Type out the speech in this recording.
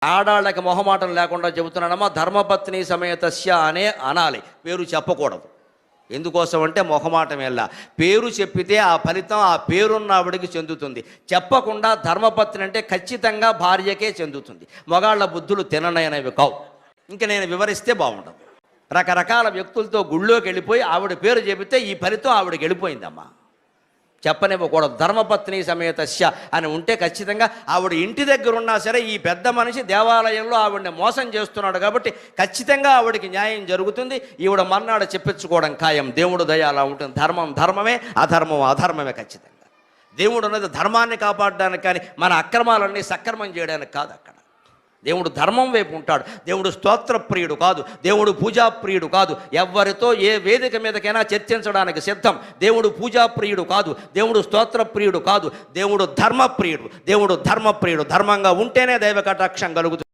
ఆడాళ్ళకి మొహమాటం లేకుండా చెబుతున్నానమ్మా, ధర్మపత్ని సమేతస్య అనే అనాలి, పేరు చెప్పకూడదు. ఎందుకోసం అంటే మొహమాటం వెళ్ళా, పేరు చెప్పితే ఆ ఫలితం ఆ పేరున్న ఆవిడికి చెందుతుంది. చెప్పకుండా ధర్మపత్ని అంటే ఖచ్చితంగా భార్యకే చెందుతుంది. మగాళ్ళ బుద్ధులు తిననైనవి కావు. ఇంక నేను వివరిస్తే బాగుండదు. రకరకాల వ్యక్తులతో గుళ్ళోకి వెళ్ళిపోయి ఆవిడ పేరు చెబితే ఈ ఫలితం ఆవిడకి వెళ్ళిపోయిందమ్మా. చెప్పనివ్వకూడదు. ధర్మపత్ని సమేతస్య అని ఉంటే ఖచ్చితంగా ఆవిడ ఇంటి దగ్గర ఉన్నా సరే ఈ పెద్ద మనిషి దేవాలయంలో ఆవిడని మోసం చేస్తున్నాడు కాబట్టి ఖచ్చితంగా ఆవిడికి న్యాయం జరుగుతుంది. ఈవిడ మర్నాడు చెప్పించుకోవడం ఖాయం. దేవుడు దయ అలా ఉంటుంది. ధర్మం ధర్మమే, అధర్మం అధర్మమే. ఖచ్చితంగా దేవుడు అన్నది ధర్మాన్ని కాపాడడానికి కానీ మన అక్రమాలన్నీ సక్రమం చేయడానికి కాదు. అక్కడ దేవుడు ధర్మం వైపు ఉంటాడు. దేవుడు స్తోత్రప్రియుడు కాదు, దేవుడు పూజాప్రియుడు కాదు. ఎవరితో ఏ వేదిక మీదకైనా చర్చించడానికి సిద్ధం. దేవుడు పూజాప్రియుడు కాదు, దేవుడు స్తోత్రప్రియుడు కాదు, దేవుడు ధర్మప్రియుడు. దేవుడు ధర్మప్రియుడు. ధర్మంగా ఉంటేనే దైవ కటాక్షం కలుగుతుంది.